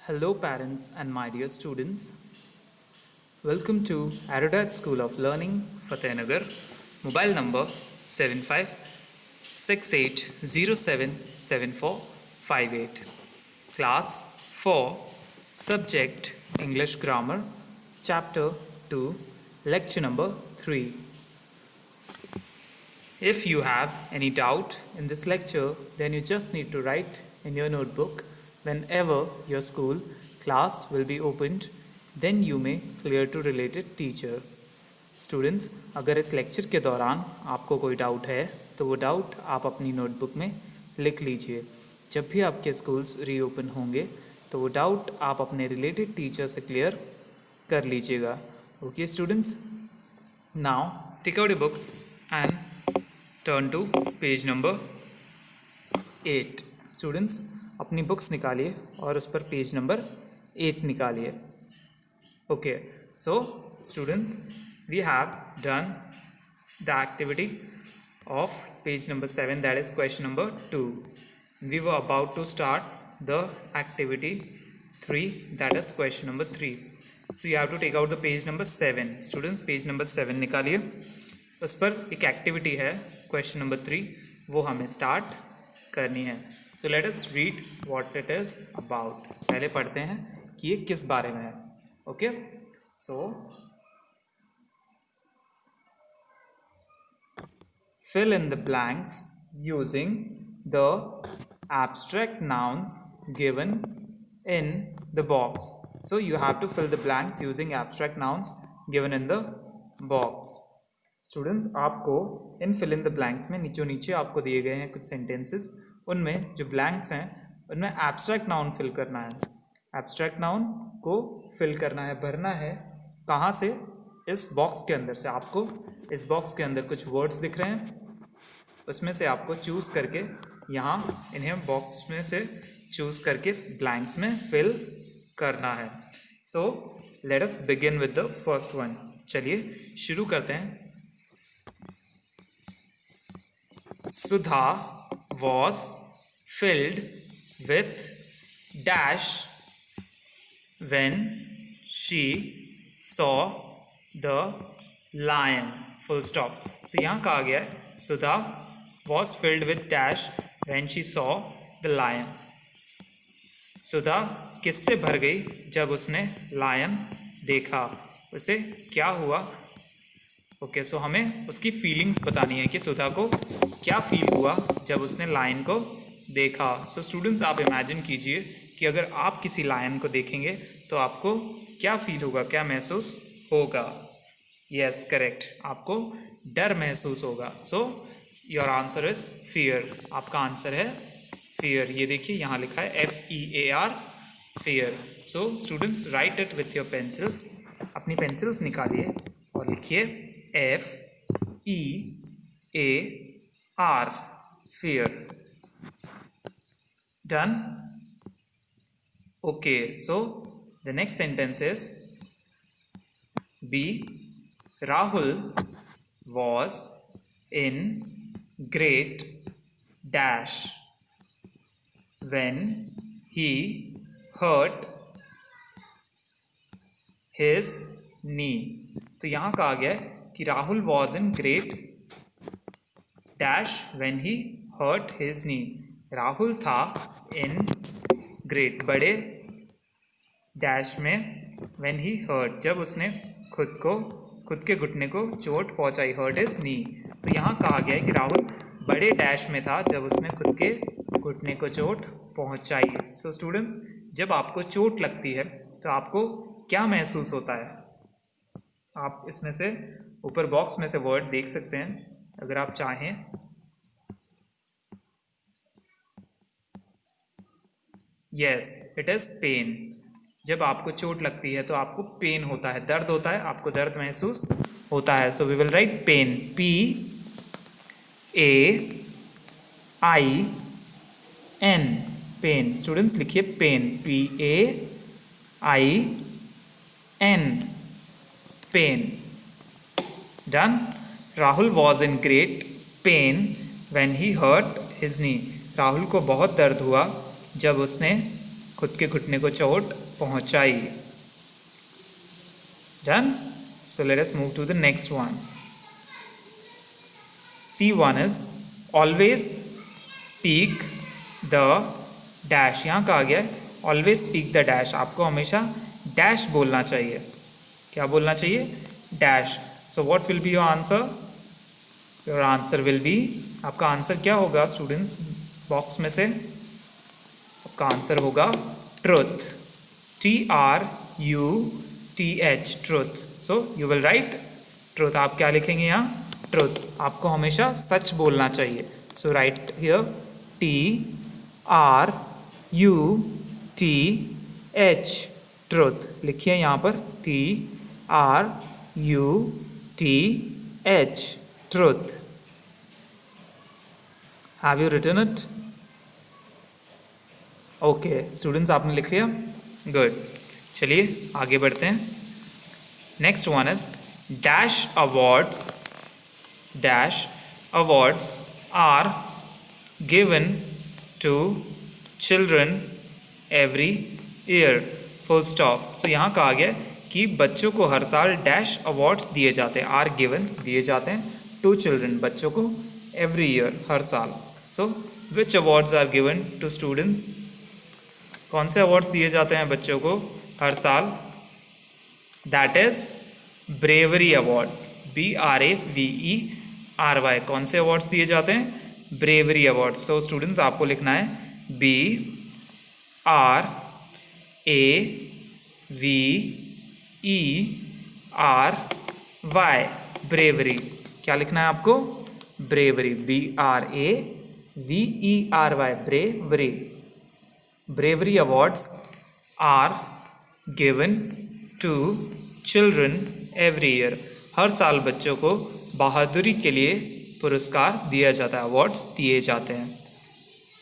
Hello, parents and my dear students. Welcome to Aerodat School of Learning, Fatehnagar. Mobile number 7568077458. Class 4, Subject English Grammar, Chapter 2, Lecture number 3. If you have any doubt in this lecture, then you just need to write in your notebook whenever your school class will be opened, then you may clear to related teacher. Students, अगर इस lecture के दौरान आपको कोई doubt है तो वो doubt आप अपनी नोटबुक में लिख लीजिए. जब भी आपके स्कूल्स रीओपन होंगे तो वो डाउट आप अपने रिलेटेड टीचर से क्लियर कर लीजिएगा. Okay students, now take out your books and turn to page number 8. Students, अपनी बुक्स निकालिए और उस पर पेज नंबर 8 निकालिए. Okay, so students, we have done the activity of page number 7, that is question number 2. We were about to start the activity 3, that is question number 3. So you have to take out the page number 7. Students, page number 7 निकालिए. उस पर एक activity है question number 3, वो हमें start करनी है. So let us read what it is about. पहले पढ़ते हैं कि ये किस बारे में है. Okay, so fill in the blanks using the abstract nouns given in the box. So you have to fill the blanks using abstract nouns given in the box. Students, आपको इन fill in the blanks में नीचे आपको दिए गए हैं कुछ sentences, उनमें जो blanks हैं उनमें abstract noun fill करना है. abstract noun को fill करना है, भरना है. कहाँ से? इस बॉक्स के अंदर से. आपको इस बॉक्स के अंदर कुछ वर्ड्स दिख रहे हैं, उसमें से आपको चूज़ करके यहाँ इन्हें बॉक्स में से चूज़ करके ब्लैंक्स में फिल करना है. So let us begin with the first one. चलिए शुरू करते हैं. Sudha was filled with dash when she saw the lion. Full stop. So यहाँ कहा गया है सुधा was filled with dash when she saw the lion. सुधा किससे भर गई जब उसने लायन देखा. उसे क्या हुआ? ओके, सो हमें उसकी फीलिंग्स बतानी है कि सुधा को क्या फील हुआ जब उसने लायन को देखा. सो स्टूडेंट्स, आप इमेजिन कीजिए कि अगर आप किसी लायन को देखेंगे तो आपको क्या फील होगा, क्या महसूस होगा. यस, करेक्ट, आपको डर महसूस होगा. So your answer is fear. आपका आंसर है फियर. ये देखिए यहाँ लिखा है FEAR, fear. So students, right it with your pencils. अपनी पेंसिल्स निकालिए और लिखिए FEAR, fear. Done. Okay, so the next sentence is B. Rahul was in great dash when he hurt his knee. तो यहाँ कहा गया है कि Rahul was in great dash when he hurt his knee. Rahul था in great, बड़े dash में, when he hurt, जब उसने खुद के घुटने को चोट पहुंचाई. hurt his knee. तो यहाँ कहा गया है कि राहुल बड़े डैश में था जब उसने खुद के घुटने को चोट पहुंचाई. सो स्टूडेंट्स, जब आपको चोट लगती है तो आपको क्या महसूस होता है? आप इसमें से ऊपर बॉक्स में से वर्ड देख सकते हैं अगर आप चाहें. Yes, it is pain. जब आपको चोट लगती है तो आपको पेन होता है, दर्द होता है, आपको दर्द महसूस होता है. So we will write pain, PAIN, pain. Students, लिखिए pain, PAIN, pain. Done. Rahul was in great pain when he hurt his knee. Rahul को बहुत दर्द हुआ जब उसने खुद के घुटने को चोट पहुंचाई। Done. So let us move to the next one. C1 is always speak the dash। यहाँ कहा गया है always speak the dash, आपको हमेशा डैश बोलना चाहिए। क्या बोलना चाहिए? Dash. So what will be your answer? Your answer will be, आपका आंसर क्या होगा स्टूडेंट्स? बॉक्स में से आपका आंसर होगा truth. TRUTH, truth. So you will write truth. आप क्या लिखेंगे यहाँ? ट्रुथ। आपको हमेशा सच बोलना चाहिए। So write here TRUTH, truth. लिखिए यहाँ पर TRUTH, truth. Have you written it? Okay students, आपने लिख लिया? गुड। चलिए आगे बढ़ते हैं। Next one is dash awards. Dash awards are given to children every year, full stop। so यहाँ कहा गया कि बच्चों को हर साल डैश अवार्ड्स दिए जाते हैं। आर गिवन, दिए जाते हैं, टू चिल्ड्रन, बच्चों को, एवरी ईयर, हर साल। So which awards are given to students? कौन से अवार्ड्स दिए जाते हैं बच्चों को हर साल? That is bravery award. BRAVERY। कौन से अवार्ड्स दिए जाते हैं? Bravery award. सो स्टूडेंट्स आपको लिखना है BRAVERY, ब्रेवरी। क्या लिखना है आपको? Bravery. BRAVERY, bravery. Bravery awards are given to children every year. हर साल बच्चों को बहादुरी के लिए पुरस्कार दिया जाता है, अवार्ड्स दिए जाते हैं।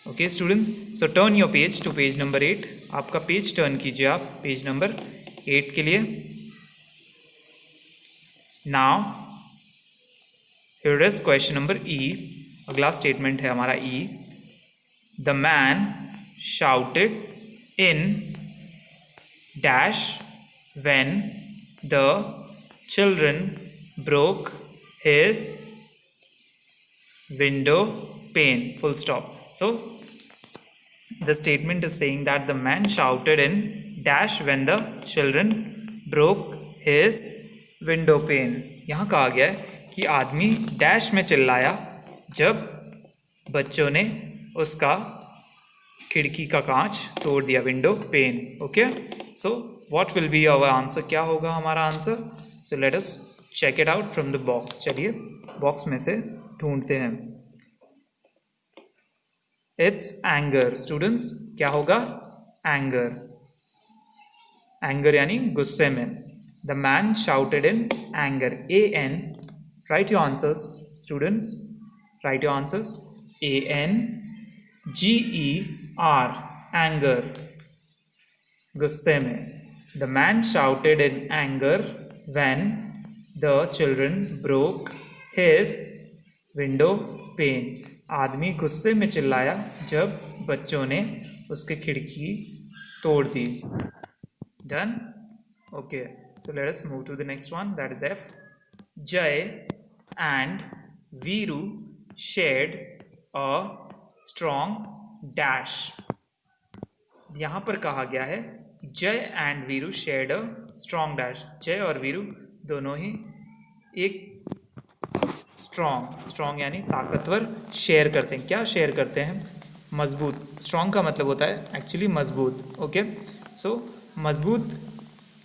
Okay students, so turn your page to page number 8। आपका पेज टर्न कीजिए आप पेज नंबर 8 के लिए। Now here is question number E। अगला स्टेटमेंट है हमारा E। The man shouted in dash when the children broke his window pane, full stop। so the statement is saying that the man shouted in dash when the children broke his window pane। यहाँ कहा गया है कि आदमी dash में चिल्लाया जब बच्चों ने उसका खिड़की का कांच तोड़ दिया, window pane. Okay, so what will be our answer? क्या होगा हमारा answer? So let us check it out from the box. चलिए बॉक्स में से ढूंढते हैं। It's anger. स्टूडेंट्स क्या होगा? एंगर। एंगर यानी गुस्से में। The man shouted in anger, AN। Right your answers students, write your answers. ANGER, anger, गुस्से में। The man shouted in anger when the children broke his window pane। आदमी गुस्से में चिल्लाया जब बच्चों ने उसकी खिड़की तोड़ दी। Done. Okay, so let us move to the next one, that is F। Jai and Veeru shared a strong dash. यहाँ पर कहा गया है Jai and Veeru shared a strong dash. Jai और वीरू दोनों ही एक स्ट्रॉन्ग यानी ताकतवर शेयर करते हैं। क्या शेयर करते हैं? मजबूत। स्ट्रॉन्ग का मतलब होता है एक्चुअली मजबूत। ओके, सो मजबूत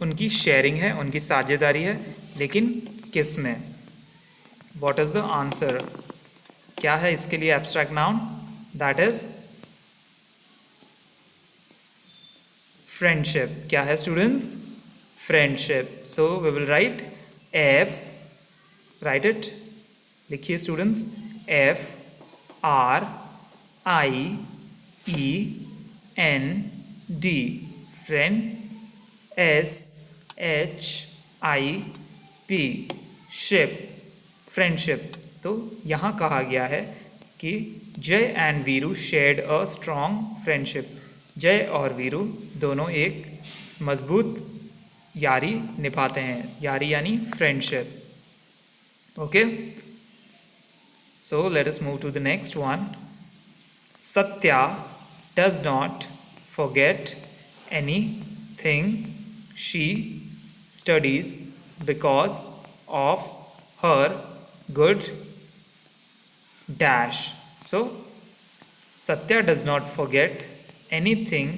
उनकी शेयरिंग है, उनकी साझेदारी है, लेकिन किस में? What is the answer? क्या है इसके लिए abstract noun? That is friendship. क्या है students? Friendship. So we will write F, write it, लिखिए students, FRIEND, friend, SHIP, ship, friendship. तो यहाँ कहा गया है कि Jai and Veeru shared a strong friendship. Jai और वीरू दोनों एक मजबूत यारी निभाते हैं. यारी यानी friendship. Okay, so let us move to the next one. Satya does not forget anything she studies because of her good dash. So Satya does not forget anything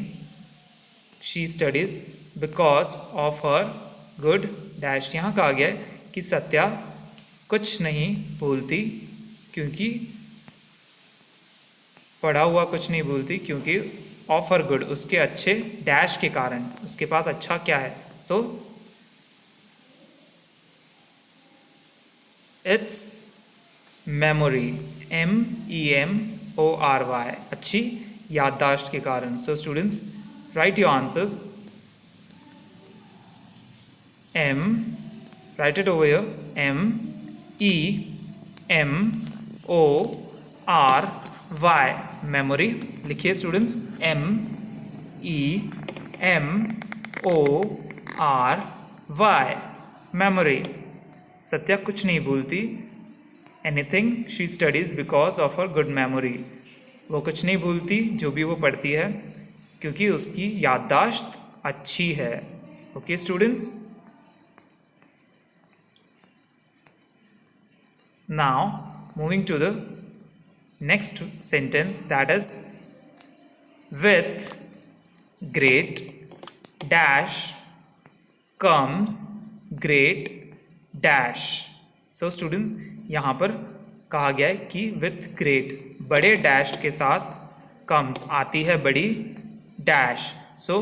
she studies because of her good dash. यहाँ कहा गया है कि सत्या कुछ नहीं भूलती क्योंकि पढ़ा हुआ कुछ नहीं भूलती क्योंकि ऑफ हर गुड उसके अच्छे डैश के कारण. उसके पास अच्छा क्या है? So it's memory. MEMORY. अच्छी याददाश्त के कारण. So students, write your answers. Write it over here. MEMORY. Memory. लिखिए स्टूडेंट्स. MEMORY. मेमोरी. सत्या कुछ नहीं भूलती. Anything she studies because of her good memory. वो कुछ नहीं भूलती जो भी वो पढ़ती है क्योंकि उसकी याददाश्त अच्छी है. Okay students. Now moving to the next sentence, that is, with great dash comes great dash. So students, यहाँ पर कहा गया है कि with great बड़े dash के साथ comes आती है बड़ी dash. So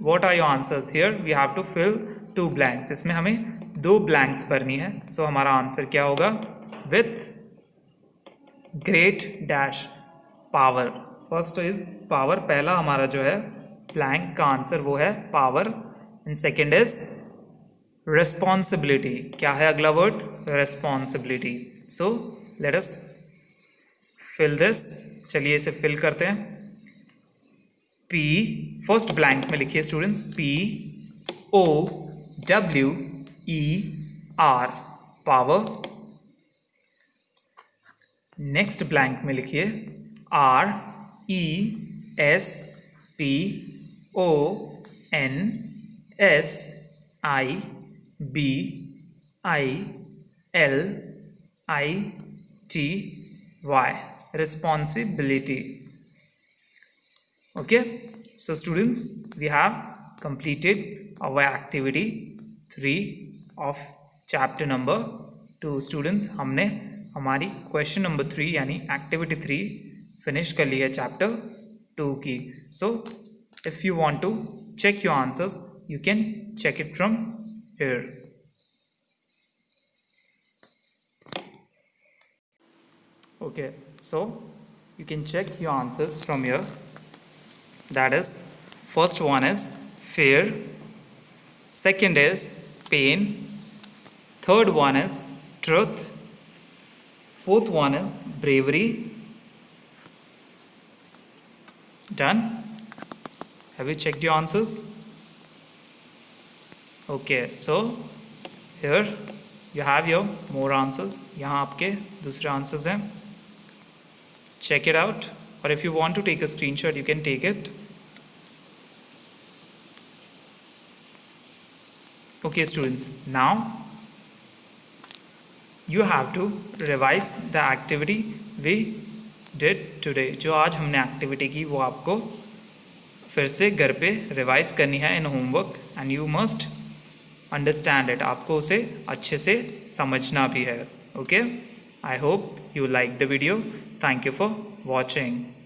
what are your answers? Here we have to fill 2 blanks. इसमें हमें 2 blanks भरनी है. So हमारा आंसर क्या होगा? With great dash power. First is power. पहला हमारा जो है ब्लैंक का आंसर वो है power. And second is responsibility. क्या है अगला word? Responsibility. So let us fill this. चलिए इसे फिल करते हैं. P फर्स्ट ब्लैंक में लिखिए students. POWER power. Next blank में लिखिए RESPONSIBILITY. Responsibility. Okay, so students, we have completed our activity 3 of chapter number 2. Students, हमने हमारी क्वेश्चन नंबर 3 यानी एक्टिविटी 3 फिनिश कर ली है चैप्टर 2 की. So if you want to check your answers you can check it from here. Okay, so you can check your answers from here. That is, first one is fear, second is pain, third one is truth, fourth one is bravery. Done? Have you checked your answers? Okay, so here you have your more answers. यहाँ आपके दूसरे answers हैं. Check it out, or if you want to take a screenshot you can take it. Okay students, now you have to revise the activity we did today. जो आज हमने activity की वो आपको फिर से घर पे रिवाइज करनी है in homework, and you must understand it. आपको उसे अच्छे से समझना भी है. Okay, I hope you like the video. Thank you for watching.